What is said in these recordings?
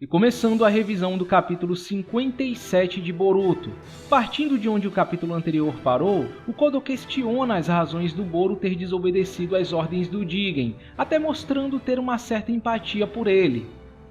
E começando a revisão do capítulo 57 de Boruto. Partindo de onde o capítulo anterior parou, o Kodo questiona as razões do Boru ter desobedecido às ordens do Jigen, até mostrando ter uma certa empatia por ele.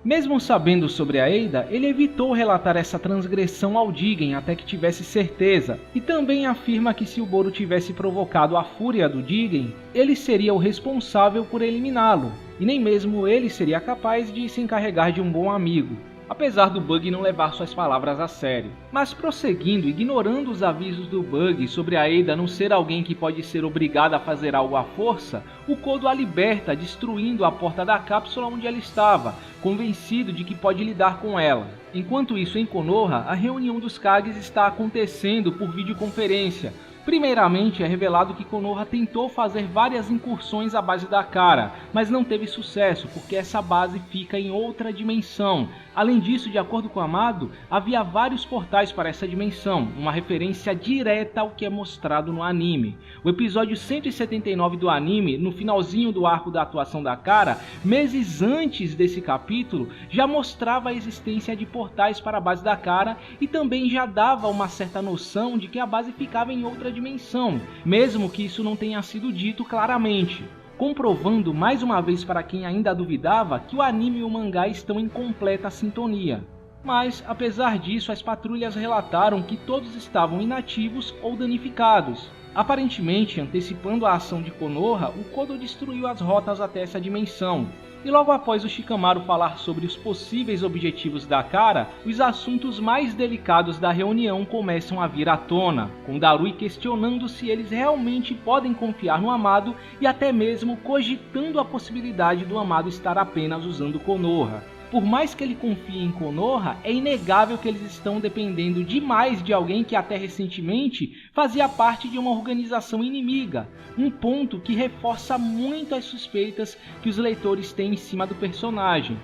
Mesmo sabendo sobre a Eida, ele evitou relatar essa transgressão ao Jigen até que tivesse certeza, e também afirma que se o Boru tivesse provocado a fúria do Jigen, ele seria o responsável por eliminá-lo, e nem mesmo ele seria capaz de se encarregar de um bom amigo, apesar do Bug não levar suas palavras a sério. Mas prosseguindo, ignorando os avisos do Bug sobre a Eida não ser alguém que pode ser obrigada a fazer algo à força, o Kodo a liberta destruindo a porta da cápsula onde ela estava, convencido de que pode lidar com ela. Enquanto isso, em Konoha, a reunião dos Kages está acontecendo por videoconferência. Primeiramente, é revelado que Konoha tentou fazer várias incursões à base da Kara, mas não teve sucesso, porque essa base fica em outra dimensão. Além disso, de acordo com Amado, havia vários portais para essa dimensão, uma referência direta ao que é mostrado no anime. O episódio 179 do anime, no finalzinho do arco da atuação da Kara, meses antes desse capítulo, já mostrava a existência de portais para a base da Kara e também já dava uma certa noção de que a base ficava em outra dimensão, mesmo que isso não tenha sido dito claramente, comprovando mais uma vez para quem ainda duvidava que o anime e o mangá estão em completa sintonia. Mas, apesar disso, as patrulhas relataram que todos estavam inativos ou danificados. Aparentemente, antecipando a ação de Konoha, o Kodo destruiu as rotas até essa dimensão. E logo após o Shikamaru falar sobre os possíveis objetivos da Kara, os assuntos mais delicados da reunião começam a vir à tona, com Darui questionando se eles realmente podem confiar no Amado e até mesmo cogitando a possibilidade do Amado estar apenas usando Konoha. Por mais que ele confie em Konoha, é inegável que eles estão dependendo demais de alguém que até recentemente fazia parte de uma organização inimiga, um ponto que reforça muito as suspeitas que os leitores têm em cima do personagem.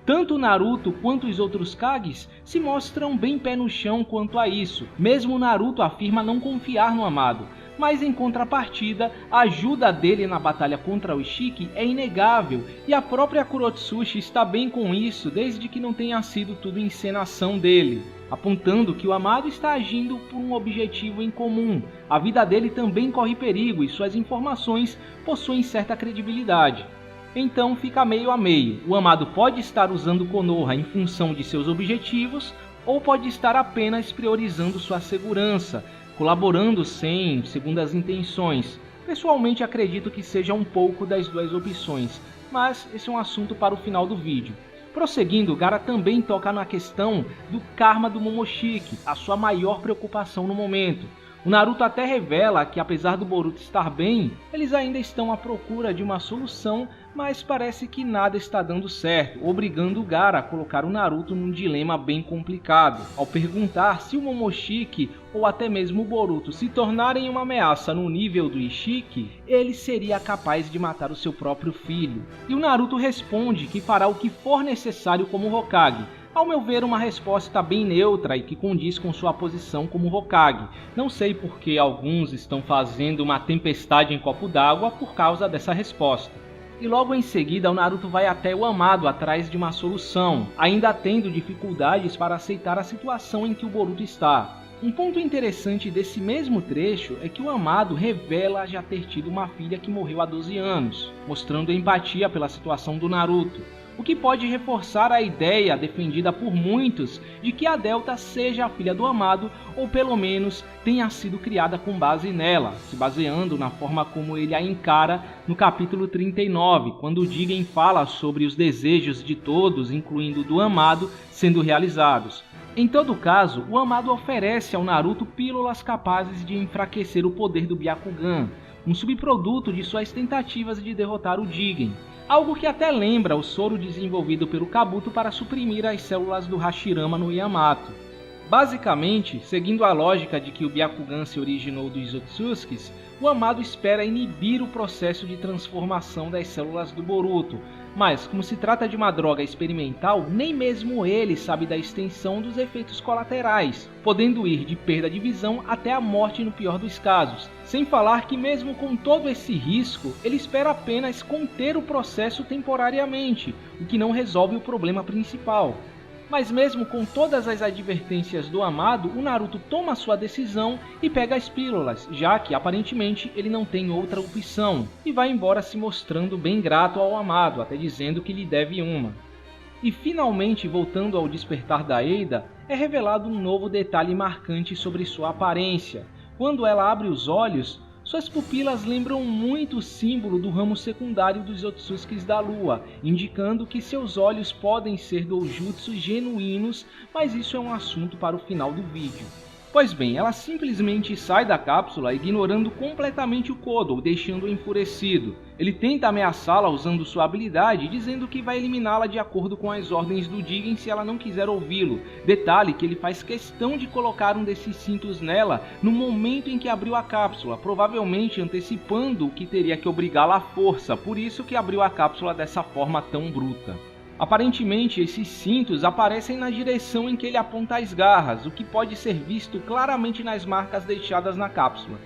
Tanto Naruto quanto os outros Kages se mostram bem pé no chão quanto a isso, mesmo Naruto afirma não confiar no Amado. Mas em contrapartida, a ajuda dele na batalha contra o Ishiki é inegável, e a própria Kurotsushi está bem com isso desde que não tenha sido tudo encenação dele, apontando que o Amado está agindo por um objetivo em comum. A vida dele também corre perigo e suas informações possuem certa credibilidade. Então fica meio a meio, o Amado pode estar usando Konoha em função de seus objetivos, ou pode estar apenas priorizando sua segurança, colaborando sem segundas intenções. Pessoalmente acredito que seja um pouco das duas opções, mas esse é um assunto para o final do vídeo. Prosseguindo, Gaara também toca na questão do karma do Momoshiki, a sua maior preocupação no momento. O Naruto até revela que apesar do Boruto estar bem, eles ainda estão à procura de uma solução, mas parece que nada está dando certo, obrigando o Gaara a colocar o Naruto num dilema bem complicado, ao perguntar se o Momoshiki ou até mesmo o Boruto se tornarem uma ameaça no nível do Ishiki, ele seria capaz de matar o seu próprio filho. E o Naruto responde que fará o que for necessário como Hokage. Ao meu ver, uma resposta bem neutra e que condiz com sua posição como Hokage. Não sei por que alguns estão fazendo uma tempestade em copo d'água por causa dessa resposta. E logo em seguida, o Naruto vai até o Amado atrás de uma solução, ainda tendo dificuldades para aceitar a situação em que o Boruto está. Um ponto interessante desse mesmo trecho é que o Amado revela já ter tido uma filha que morreu há 12 anos, mostrando empatia pela situação do Naruto, o que pode reforçar a ideia defendida por muitos de que a Delta seja a filha do Amado, ou pelo menos tenha sido criada com base nela, se baseando na forma como ele a encara no capítulo 39, quando o Jigen fala sobre os desejos de todos, incluindo o do Amado, sendo realizados. Em todo caso, o Amado oferece ao Naruto pílulas capazes de enfraquecer o poder do Byakugan, um subproduto de suas tentativas de derrotar o Jigen. Algo que até lembra o soro desenvolvido pelo Kabuto para suprimir as células do Hashirama no Yamato. Basicamente, seguindo a lógica de que o Byakugan se originou dos Otsutskis, o Amado espera inibir o processo de transformação das células do Boruto, mas como se trata de uma droga experimental, nem mesmo ele sabe da extensão dos efeitos colaterais, podendo ir de perda de visão até a morte no pior dos casos. Sem falar que mesmo com todo esse risco, ele espera apenas conter o processo temporariamente, o que não resolve o problema principal. Mas mesmo com todas as advertências do Amado, o Naruto toma sua decisão e pega as pílulas, já que aparentemente ele não tem outra opção, e vai embora se mostrando bem grato ao Amado, até dizendo que lhe deve uma. E finalmente, voltando ao despertar da Eida, é revelado um novo detalhe marcante sobre sua aparência. Quando ela abre os olhos, suas pupilas lembram muito o símbolo do ramo secundário dos Otsutskis da Lua, indicando que seus olhos podem ser doujutsu genuínos, mas isso é um assunto para o final do vídeo. Pois bem, ela simplesmente sai da cápsula ignorando completamente o Kodo, deixando-o enfurecido. Ele tenta ameaçá-la usando sua habilidade, dizendo que vai eliminá-la de acordo com as ordens do Jigen se ela não quiser ouvi-lo. Detalhe que ele faz questão de colocar um desses cintos nela no momento em que abriu a cápsula, provavelmente antecipando que teria que obrigá-la à força, por isso que abriu a cápsula dessa forma tão bruta. Aparentemente, esses cintos aparecem na direção em que ele aponta as garras, o que pode ser visto claramente nas marcas deixadas na cápsula.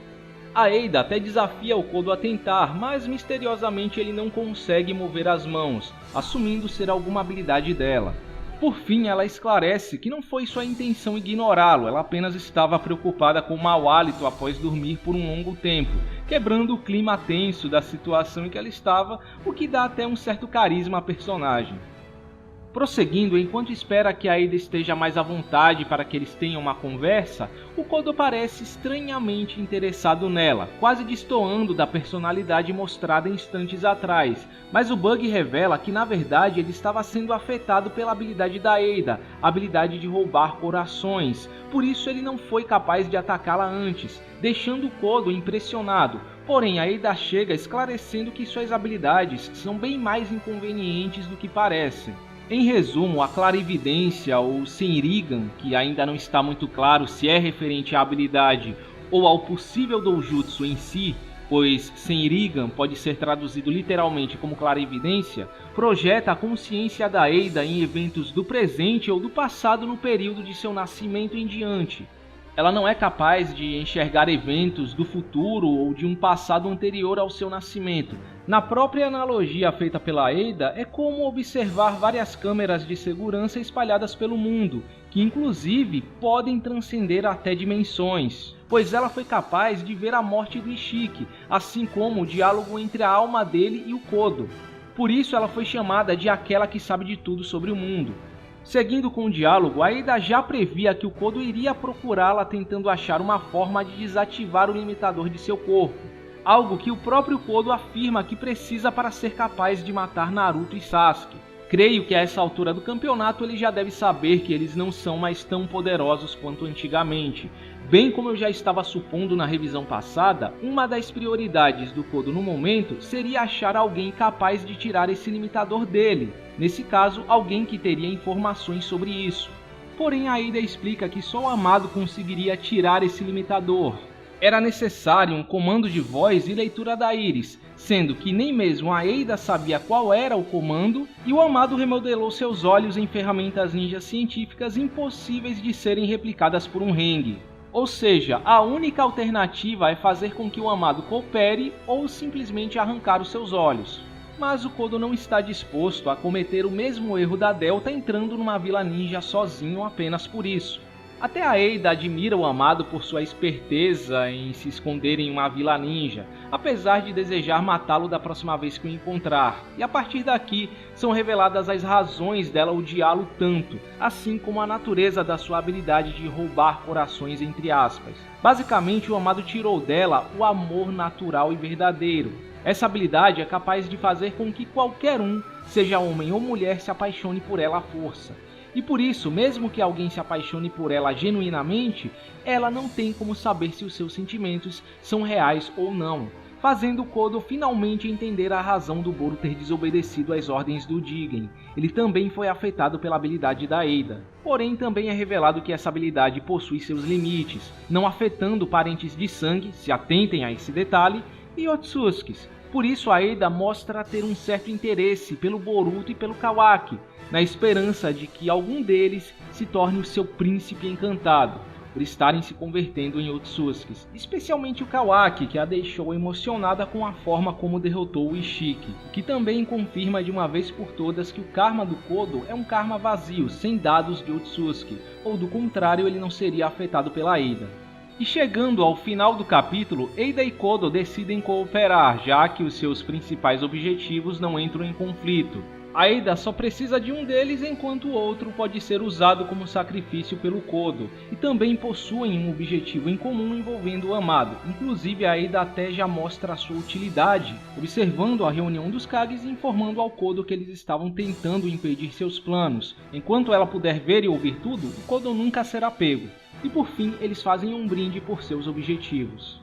A Eida até desafia o Kodo a tentar, mas misteriosamente ele não consegue mover as mãos, assumindo ser alguma habilidade dela. Por fim, ela esclarece que não foi sua intenção ignorá-lo, ela apenas estava preocupada com o mau hálito após dormir por um longo tempo, quebrando o clima tenso da situação em que ela estava, o que dá até um certo carisma à personagem. Prosseguindo, enquanto espera que a Eida esteja mais à vontade para que eles tenham uma conversa, o Kodo parece estranhamente interessado nela, quase destoando da personalidade mostrada instantes atrás, mas o Bug revela que na verdade ele estava sendo afetado pela habilidade da Eida, a habilidade de roubar corações, por isso ele não foi capaz de atacá-la antes, deixando o Kodo impressionado. Porém, a Eida chega esclarecendo que suas habilidades são bem mais inconvenientes do que parecem. Em resumo, a clarividência ou Senrigan, que ainda não está muito claro se é referente à habilidade ou ao possível doujutsu em si, pois Senrigan pode ser traduzido literalmente como clarividência, projeta a consciência da Eida em eventos do presente ou do passado no período de seu nascimento em diante. Ela não é capaz de enxergar eventos do futuro ou de um passado anterior ao seu nascimento. Na própria analogia feita pela Eida, é como observar várias câmeras de segurança espalhadas pelo mundo, que inclusive podem transcender até dimensões, pois ela foi capaz de ver a morte do Ishiki, assim como o diálogo entre a alma dele e o Kodo. Por isso ela foi chamada de aquela que sabe de tudo sobre o mundo. Seguindo com o diálogo, a Eida já previa que o Kodo iria procurá-la tentando achar uma forma de desativar o limitador de seu corpo, algo que o próprio Kodo afirma que precisa para ser capaz de matar Naruto e Sasuke. Creio que a essa altura do campeonato ele já deve saber que eles não são mais tão poderosos quanto antigamente. Bem como eu já estava supondo na revisão passada, uma das prioridades do Kodo no momento seria achar alguém capaz de tirar esse limitador dele. Nesse caso, alguém que teria informações sobre isso. Porém, a Eida explica que só o Amado conseguiria tirar esse limitador. Era necessário um comando de voz e leitura da íris, sendo que nem mesmo a Eida sabia qual era o comando, e o Amado remodelou seus olhos em ferramentas ninja científicas impossíveis de serem replicadas por um Henge. Ou seja, a única alternativa é fazer com que o Amado coopere ou simplesmente arrancar os seus olhos. Mas o Kodo não está disposto a cometer o mesmo erro da Delta entrando numa vila ninja sozinho apenas por isso. Até a Eida admira o Amado por sua esperteza em se esconder em uma vila ninja, apesar de desejar matá-lo da próxima vez que o encontrar, e a partir daqui são reveladas as razões dela odiá-lo tanto, assim como a natureza da sua habilidade de roubar corações entre aspas. Basicamente, o Amado tirou dela o amor natural e verdadeiro. Essa habilidade é capaz de fazer com que qualquer um, seja homem ou mulher, se apaixone por ela à força. E por isso, mesmo que alguém se apaixone por ela genuinamente, ela não tem como saber se os seus sentimentos são reais ou não, fazendo Kodo finalmente entender a razão do Boru ter desobedecido às ordens do Jigen. Ele também foi afetado pela habilidade da Eida. Porém, também é revelado que essa habilidade possui seus limites, não afetando parentes de sangue, se atentem a esse detalhe, e Otsutskis. Por isso a Eida mostra ter um certo interesse pelo Boruto e pelo Kawaki, na esperança de que algum deles se torne o seu príncipe encantado. por estarem se convertendo em Otsutskis, especialmente o Kawaki, que a deixou emocionada com a forma como derrotou o Ishiki, o que também confirma de uma vez por todas que o karma do Kodo é um karma vazio, sem dados de Otsutsuki, ou do contrário ele não seria afetado pela Eida. E chegando ao final do capítulo, Eida e Kodo decidem cooperar, já que os seus principais objetivos não entram em conflito. A Eida só precisa de um deles, enquanto o outro pode ser usado como sacrifício pelo Kodo, e também possuem um objetivo em comum envolvendo o amado. Inclusive a Eida até já mostra a sua utilidade, observando a reunião dos Kages e informando ao Kodo que eles estavam tentando impedir seus planos. Enquanto ela puder ver e ouvir tudo, o Kodo nunca será pego. E por fim, eles fazem um brinde por seus objetivos.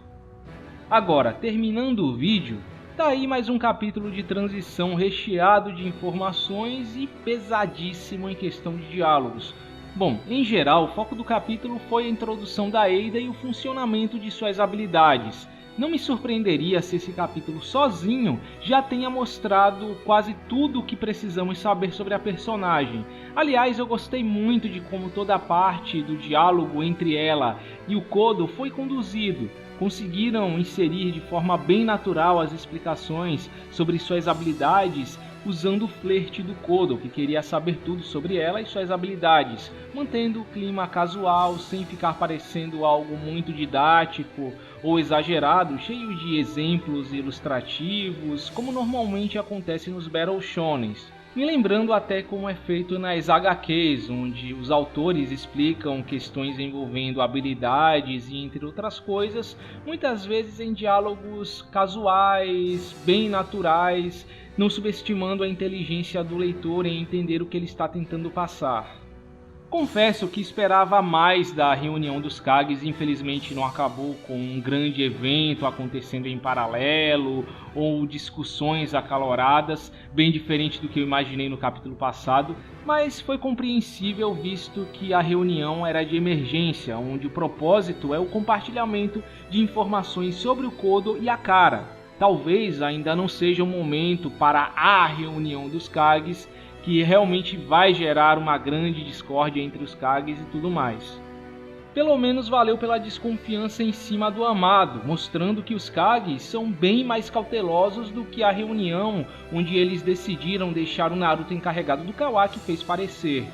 Agora, terminando o vídeo, tá aí mais um capítulo de transição recheado de informações e pesadíssimo em questão de diálogos. Bom, em geral, o foco do capítulo foi a introdução da Eida e o funcionamento de suas habilidades. Não me surpreenderia se esse capítulo sozinho já tenha mostrado quase tudo o que precisamos saber sobre a personagem. Aliás, eu gostei muito de como toda a parte do diálogo entre ela e o Kodo foi conduzido. Conseguiram inserir de forma bem natural as explicações sobre suas habilidades usando o flerte do Kodo, que queria saber tudo sobre ela e suas habilidades, mantendo o clima casual, sem ficar parecendo algo muito didático ou exagerado, cheio de exemplos ilustrativos, como normalmente acontece nos Battle Shonens. Me lembrando até como é feito nas HQs, onde os autores explicam questões envolvendo habilidades e entre outras coisas, muitas vezes em diálogos casuais, bem naturais, não subestimando a inteligência do leitor em entender o que ele está tentando passar. Confesso que esperava mais da reunião dos Kages e infelizmente não acabou com um grande evento acontecendo em paralelo ou discussões acaloradas, bem diferente do que eu imaginei no capítulo passado, mas foi compreensível visto que a reunião era de emergência, onde o propósito é o compartilhamento de informações sobre o Kodo e a Kara. Talvez ainda não seja o momento para a reunião dos Kages, que realmente vai gerar uma grande discórdia entre os Kages e tudo mais. Pelo menos valeu pela desconfiança em cima do amado, mostrando que os Kages são bem mais cautelosos do que a reunião onde eles decidiram deixar o Naruto encarregado do Kawaki fez parecer.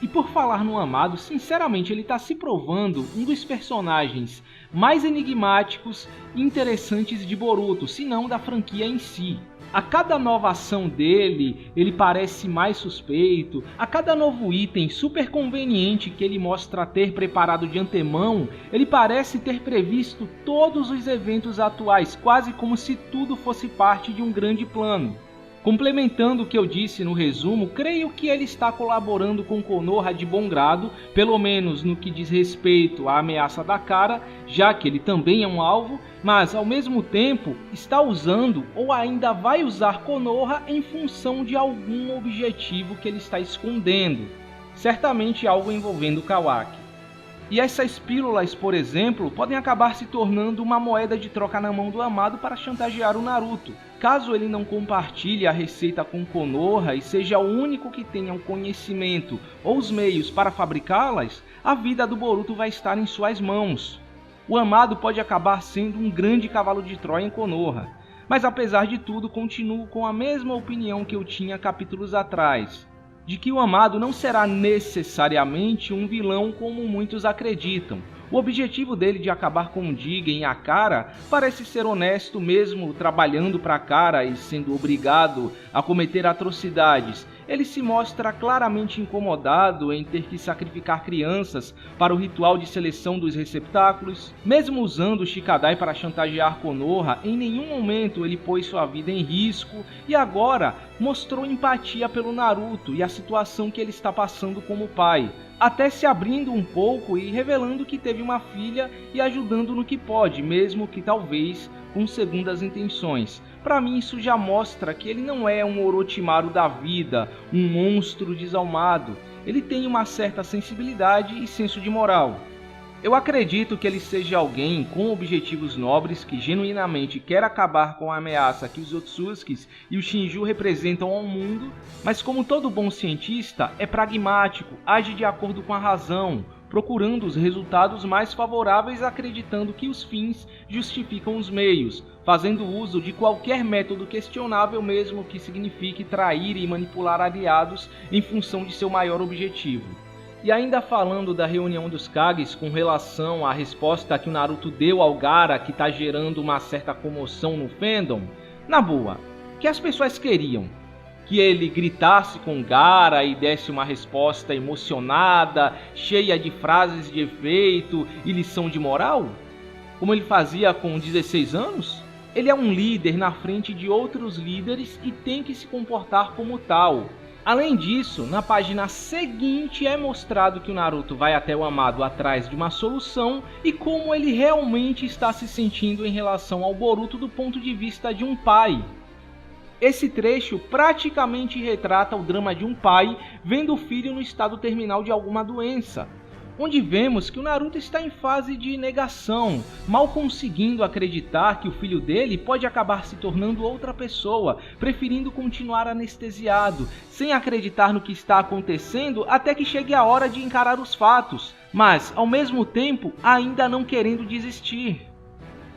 E por falar no amado, sinceramente ele está se provando um dos personagens mais enigmáticos e interessantes de Boruto, se não da franquia em si. A cada nova ação dele, ele parece mais suspeito. A cada novo item super conveniente que ele mostra ter preparado de antemão, ele parece ter previsto todos os eventos atuais, quase como se tudo fosse parte de um grande plano. Complementando o que eu disse no resumo, creio que ele está colaborando com Konoha de bom grado, pelo menos no que diz respeito à ameaça da Kara, já que ele também é um alvo, mas ao mesmo tempo está usando ou ainda vai usar Konoha em função de algum objetivo que ele está escondendo, certamente algo envolvendo Kawaki. E essas pílulas, por exemplo, podem acabar se tornando uma moeda de troca na mão do amado para chantagear o Naruto. Caso ele não compartilhe a receita com Konoha e seja o único que tenha o conhecimento ou os meios para fabricá-las, a vida do Boruto vai estar em suas mãos. O amado pode acabar sendo um grande cavalo de Troia em Konoha, mas apesar de tudo continuo com a mesma opinião que eu tinha capítulos atrás, de que o amado não será necessariamente um vilão como muitos acreditam. O objetivo dele de acabar com o Jigen e a Kara parece ser honesto, mesmo trabalhando para a Kara e sendo obrigado a cometer atrocidades. Ele se mostra claramente incomodado em ter que sacrificar crianças para o ritual de seleção dos receptáculos. Mesmo usando o Shikadai para chantagear Konoha, em nenhum momento ele pôs sua vida em risco e agora mostrou empatia pelo Naruto e a situação que ele está passando como pai, até se abrindo um pouco e revelando que teve uma filha e ajudando no que pode, mesmo que talvez com segundas intenções. Para mim isso já mostra que ele não é um Orochimaru da vida, um monstro desalmado. Ele tem uma certa sensibilidade e senso de moral. Eu acredito que ele seja alguém com objetivos nobres que genuinamente quer acabar com a ameaça que os Otsutskis e o Shinju representam ao mundo, mas como todo bom cientista, é pragmático, age de acordo com a razão, procurando os resultados mais favoráveis, acreditando que os fins justificam os meios, fazendo uso de qualquer método questionável, mesmo que signifique trair e manipular aliados em função de seu maior objetivo. E ainda falando da reunião dos Kages com relação à resposta que o Naruto deu ao Gaara, que está gerando uma certa comoção no fandom, na boa, o que as pessoas queriam? Que ele gritasse com Gaara e desse uma resposta emocionada, cheia de frases de efeito e lição de moral? Como ele fazia com 16 anos? Ele é um líder na frente de outros líderes e tem que se comportar como tal. Além disso, na página seguinte é mostrado que o Naruto vai até o Amado atrás de uma solução e como ele realmente está se sentindo em relação ao Boruto do ponto de vista de um pai. Esse trecho praticamente retrata o drama de um pai vendo o filho no estado terminal de alguma doença, onde vemos que o Naruto está em fase de negação, mal conseguindo acreditar que o filho dele pode acabar se tornando outra pessoa, preferindo continuar anestesiado, sem acreditar no que está acontecendo até que chegue a hora de encarar os fatos, mas ao mesmo tempo ainda não querendo desistir.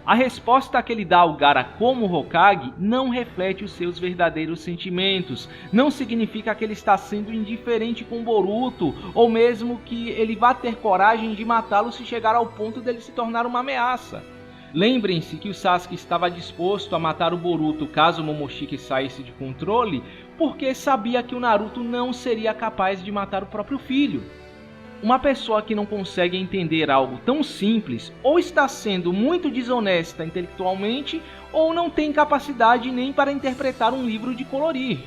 A resposta que ele dá ao Gaara como Hokage não reflete os seus verdadeiros sentimentos, não significa que ele está sendo indiferente com Boruto, ou mesmo que ele vá ter coragem de matá-lo se chegar ao ponto dele se tornar uma ameaça. Lembrem-se que o Sasuke estava disposto a matar o Boruto caso o Momoshiki saísse de controle, porque sabia que o Naruto não seria capaz de matar o próprio filho. Uma pessoa que não consegue entender algo tão simples ou está sendo muito desonesta intelectualmente ou não tem capacidade nem para interpretar um livro de colorir.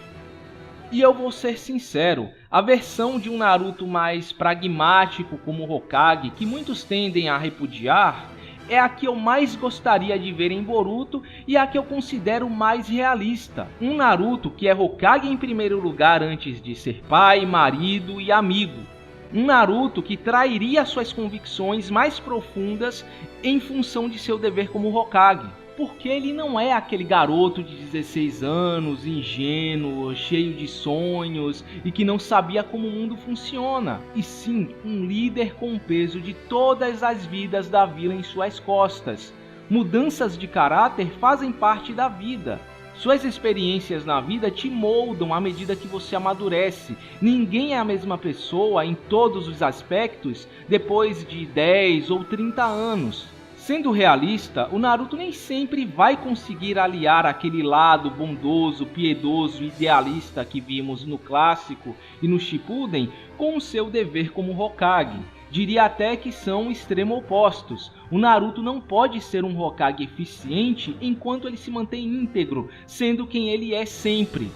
E eu vou ser sincero, a versão de um Naruto mais pragmático como Hokage, que muitos tendem a repudiar, é a que eu mais gostaria de ver em Boruto e a que eu considero mais realista. Um Naruto que é Hokage em primeiro lugar antes de ser pai, marido e amigo. Um Naruto que trairia suas convicções mais profundas em função de seu dever como Hokage. Porque ele não é aquele garoto de 16 anos, ingênuo, cheio de sonhos e que não sabia como o mundo funciona. E sim, um líder com o peso de todas as vidas da vila em suas costas. Mudanças de caráter fazem parte da vida. Suas experiências na vida te moldam à medida que você amadurece. Ninguém é a mesma pessoa em todos os aspectos depois de 10 ou 30 anos. Sendo realista, o Naruto nem sempre vai conseguir aliar aquele lado bondoso, piedoso e idealista que vimos no clássico e no Shippuden com o seu dever como Hokage. Diria até que são extremos opostos. O Naruto não pode ser um Hokage eficiente enquanto ele se mantém íntegro, sendo quem ele é sempre.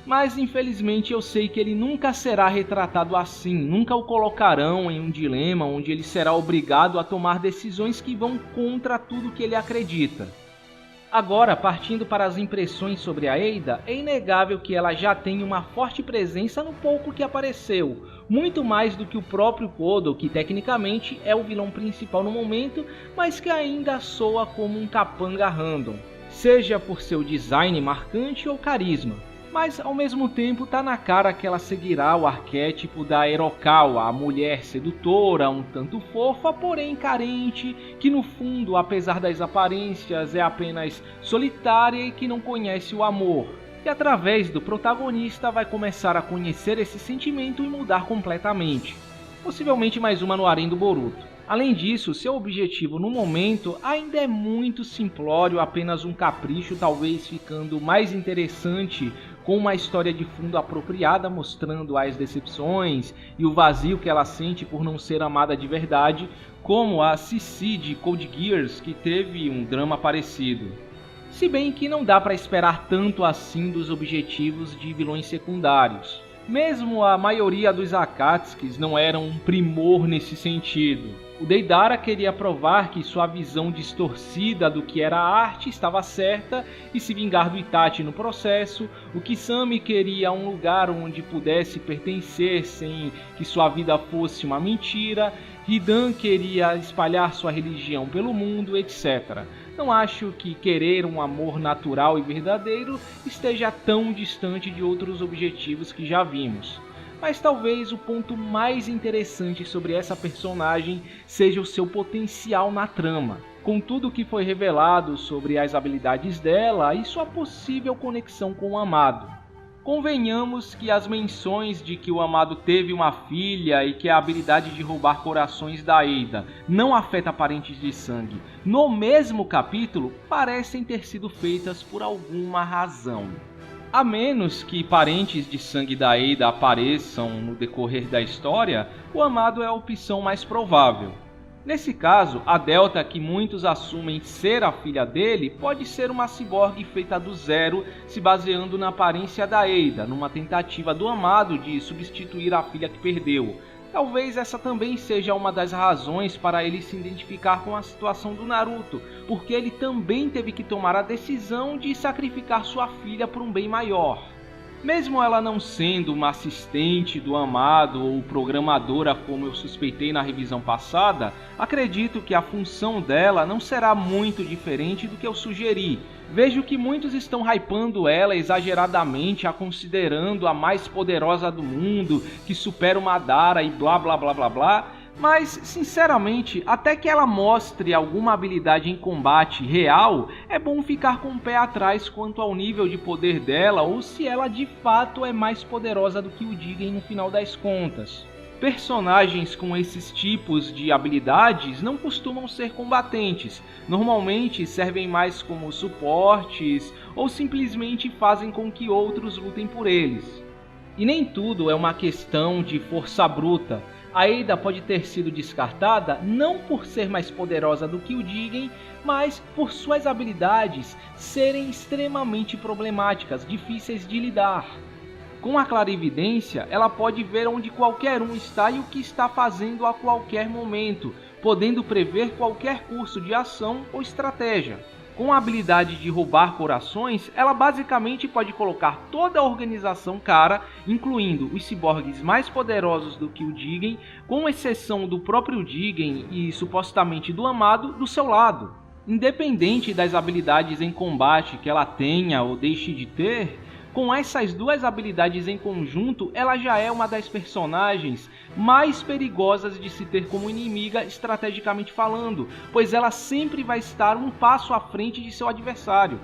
Mas infelizmente eu sei que ele nunca será retratado assim, nunca o colocarão em um dilema onde ele será obrigado a tomar decisões que vão contra tudo que ele acredita. Agora, partindo para as impressões sobre a Eida, é inegável que ela já tem uma forte presença no pouco que apareceu, muito mais do que o próprio Kodo, que tecnicamente é o vilão principal no momento, mas que ainda soa como um capanga random, seja por seu design marcante ou carisma. Mas ao mesmo tempo tá na cara que ela seguirá o arquétipo da Erokawa, a mulher sedutora, um tanto fofa, porém carente, que no fundo, apesar das aparências, é apenas solitária e que não conhece o amor. E através do protagonista vai começar a conhecer esse sentimento e mudar completamente. Possivelmente mais uma no harém do Boruto. Além disso, seu objetivo no momento ainda é muito simplório, apenas um capricho, talvez ficando mais interessante com uma história de fundo apropriada mostrando as decepções e o vazio que ela sente por não ser amada de verdade, como a Cici de Code Geass, que teve um drama parecido. Se bem que não dá para esperar tanto assim dos objetivos de vilões secundários. Mesmo a maioria dos Akatsuki não eram um primor nesse sentido. O Deidara queria provar que sua visão distorcida do que era a arte estava certa e se vingar do Itachi no processo. O Kisame queria um lugar onde pudesse pertencer sem que sua vida fosse uma mentira. Hidan queria espalhar sua religião pelo mundo, etc. Não acho que querer um amor natural e verdadeiro esteja tão distante de outros objetivos que já vimos. mas talvez o ponto mais interessante sobre essa personagem seja o seu potencial na trama. Com tudo o que foi revelado sobre as habilidades dela e sua possível conexão com o Amado. Convenhamos que as menções de que o Amado teve uma filha e que a habilidade de roubar corações da Ada não afeta parentes de sangue no mesmo capítulo parecem ter sido feitas por alguma razão. A menos que parentes de sangue da Ada apareçam no decorrer da história, o Amado é a opção mais provável. Nesse caso, a Delta, que muitos assumem ser a filha dele, pode ser uma ciborgue feita do zero, se baseando na aparência da Ada, numa tentativa do Amado de substituir a filha que perdeu. Talvez essa também seja uma das razões para ele se identificar com a situação do Naruto, porque ele também teve que tomar a decisão de sacrificar sua filha por um bem maior. Mesmo ela não sendo uma assistente do Amado ou programadora como eu suspeitei na revisão passada, acredito que a função dela não será muito diferente do que eu sugeri. Vejo que muitos estão hypando ela exageradamente, a considerando a mais poderosa do mundo, que supera o Madara e blá blá blá blá blá. Mas, sinceramente, até que ela mostre alguma habilidade em combate real, é bom ficar com o pé atrás quanto ao nível de poder dela ou se ela de fato é mais poderosa do que o Jigen no final das contas. Personagens com esses tipos de habilidades não costumam ser combatentes, normalmente servem mais como suportes ou simplesmente fazem com que outros lutem por eles. E nem tudo é uma questão de força bruta. A Ada pode ter sido descartada não por ser mais poderosa do que o Jigen, mas por suas habilidades serem extremamente problemáticas, difíceis de lidar. Com a clarividência, ela pode ver onde qualquer um está e o que está fazendo a qualquer momento, podendo prever qualquer curso de ação ou estratégia. Com a habilidade de roubar corações, ela basicamente pode colocar toda a organização cara, incluindo os ciborgues mais poderosos do que o Jigen, com exceção do próprio Jigen e supostamente do Amado, do seu lado. Independente das habilidades em combate que ela tenha ou deixe de ter, com essas duas habilidades em conjunto, ela já é uma das personagens mais perigosas de se ter como inimiga estrategicamente falando, pois ela sempre vai estar um passo à frente de seu adversário.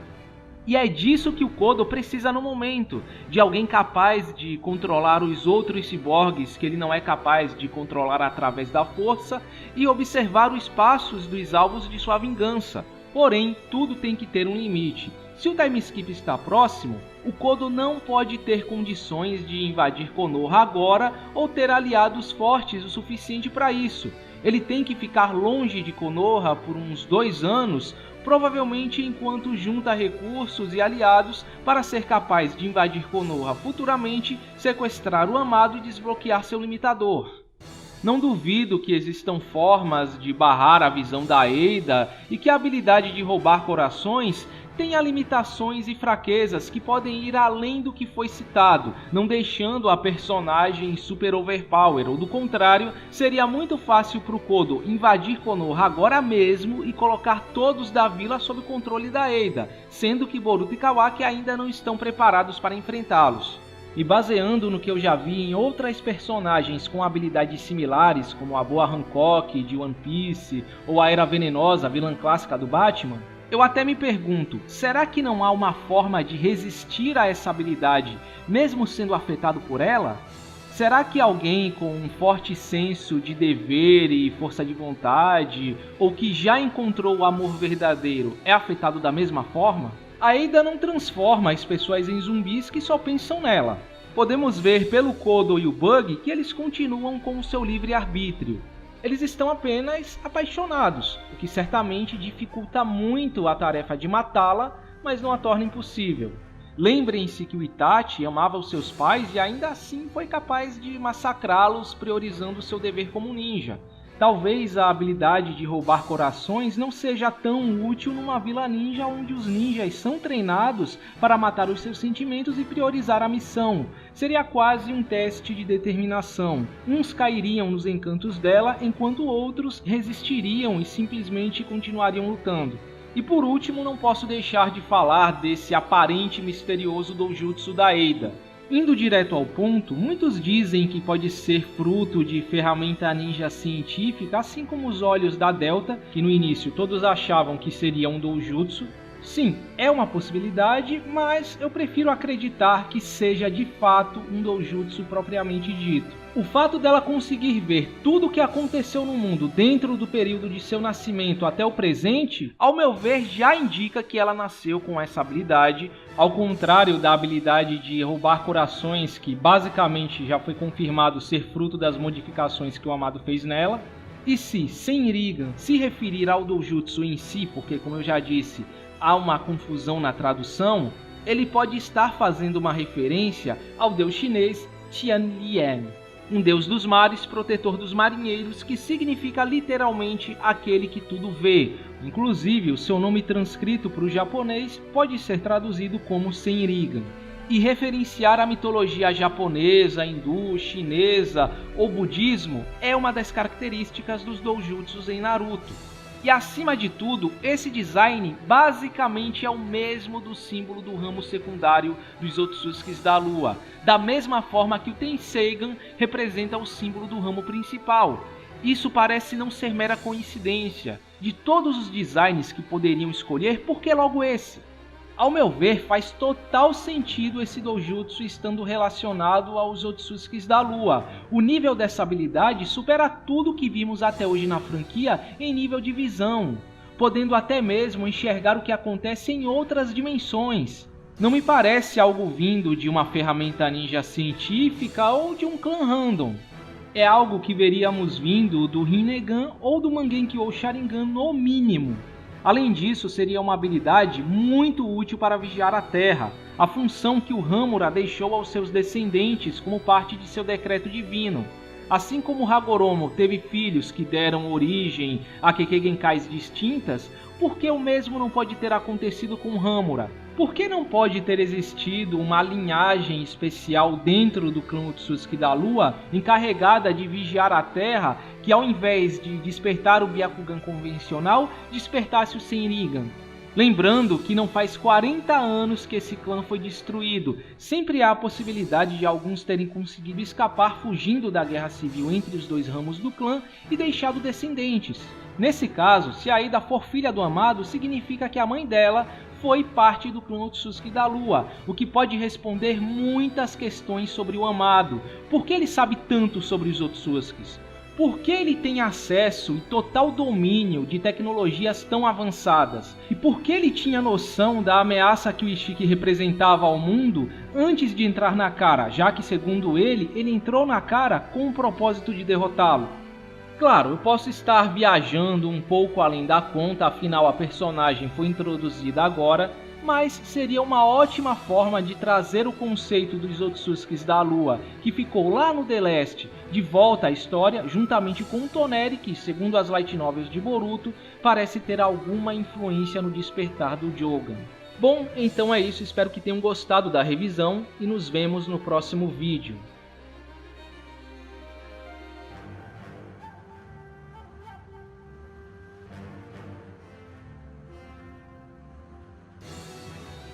E é disso que o Kodo precisa no momento, de alguém capaz de controlar os outros ciborgues que ele não é capaz de controlar através da força e observar os passos dos alvos de sua vingança. Porém, tudo tem que ter um limite. Se o time skip está próximo, o Kodo não pode ter condições de invadir Konoha agora ou ter aliados fortes o suficiente para isso. Ele tem que ficar longe de Konoha por uns 2 anos, provavelmente enquanto junta recursos e aliados para ser capaz de invadir Konoha futuramente, sequestrar o Amado e desbloquear seu limitador. Não duvido que existam formas de barrar a visão da Ada e que a habilidade de roubar corações tenha limitações e fraquezas que podem ir além do que foi citado, não deixando a personagem super overpower, ou do contrário, seria muito fácil para o Kodo invadir Konoha agora mesmo e colocar todos da vila sob o controle da Ada, sendo que Boruto e Kawaki ainda não estão preparados para enfrentá-los. E baseando no que eu já vi em outras personagens com habilidades similares, como a Boa Hancock de One Piece ou a Era Venenosa, vilã clássica do Batman, eu até me pergunto, será que não há uma forma de resistir a essa habilidade, mesmo sendo afetado por ela? Será que alguém com um forte senso de dever e força de vontade, ou que já encontrou o amor verdadeiro, é afetado da mesma forma? A Ada não transforma as pessoas em zumbis que só pensam nela. Podemos ver pelo Kodo e o Bug que eles continuam com o seu livre-arbítrio. Eles estão apenas apaixonados, o que certamente dificulta muito a tarefa de matá-la, mas não a torna impossível. Lembrem-se que o Itachi amava os seus pais e ainda assim foi capaz de massacrá-los priorizando seu dever como ninja. Talvez a habilidade de roubar corações não seja tão útil numa vila ninja onde os ninjas são treinados para matar os seus sentimentos e priorizar a missão. Seria quase um teste de determinação. Uns cairiam nos encantos dela, enquanto outros resistiriam e simplesmente continuariam lutando. E por último, não posso deixar de falar desse aparente misterioso doujutsu da Ada. Indo direto ao ponto, muitos dizem que pode ser fruto de ferramenta ninja científica, assim como os olhos da Delta, que no início todos achavam que seria um doujutsu. Sim, é uma possibilidade, mas eu prefiro acreditar que seja de fato um doujutsu propriamente dito. O fato dela conseguir ver tudo o que aconteceu no mundo dentro do período de seu nascimento até o presente, ao meu ver, já indica que ela nasceu com essa habilidade, ao contrário da habilidade de roubar corações, que basicamente já foi confirmado ser fruto das modificações que o Amado fez nela. E se Senrigan se referir ao doujutsu em si, porque como eu já disse, há uma confusão na tradução, ele pode estar fazendo uma referência ao deus chinês Tianlian, um deus dos mares, protetor dos marinheiros, que significa literalmente aquele que tudo vê. Inclusive, o seu nome transcrito para o japonês pode ser traduzido como Senrigan. E referenciar a mitologia japonesa, hindu, chinesa ou budismo é uma das características dos doujutsus em Naruto. E acima de tudo, esse design basicamente é o mesmo do símbolo do ramo secundário dos Otsutskis da Lua, da mesma forma que o Tenseigan representa o símbolo do ramo principal. Isso parece não ser mera coincidência. De todos os designs que poderiam escolher, por que logo esse? Ao meu ver, faz total sentido esse doujutsu estando relacionado aos Otsutskis da Lua. O nível dessa habilidade supera tudo que vimos até hoje na franquia em nível de visão, podendo até mesmo enxergar o que acontece em outras dimensões. Não me parece algo vindo de uma ferramenta ninja científica ou de um clã random. É algo que veríamos vindo do Rinnegan ou do Mangekyou Sharingan no mínimo. Além disso, seria uma habilidade muito útil para vigiar a Terra, a função que o Hamura deixou aos seus descendentes como parte de seu decreto divino. Assim como Hagoromo teve filhos que deram origem a Kekkei-genkais distintas, por que o mesmo não pode ter acontecido com Hamura? Por que não pode ter existido uma linhagem especial dentro do clã Otsutsuki da Lua, encarregada de vigiar a Terra, que ao invés de despertar o Byakugan convencional, despertasse o Senrigan? Lembrando que não faz 40 anos que esse clã foi destruído, sempre há a possibilidade de alguns terem conseguido escapar fugindo da guerra civil entre os dois ramos do clã e deixado descendentes. Nesse caso, se a Ida for filha do Amado, significa que a mãe dela foi parte do clã Otsutsuki da Lua, o que pode responder muitas questões sobre o Amado. Por que ele sabe tanto sobre os Otsutskis? Por que ele tem acesso e total domínio de tecnologias tão avançadas? E por que ele tinha noção da ameaça que o Ishiki representava ao mundo antes de entrar na Kara, já que, segundo ele entrou na Kara com o propósito de derrotá-lo? Claro, eu posso estar viajando um pouco além da conta, afinal a personagem foi introduzida agora, mas seria uma ótima forma de trazer o conceito dos Otsutskis da Lua, que ficou lá no The Last, de volta à história, juntamente com o Toneri, que, segundo as light novels de Boruto, parece ter alguma influência no despertar do Jogan. Bom, então é isso, espero que tenham gostado da revisão e nos vemos no próximo vídeo.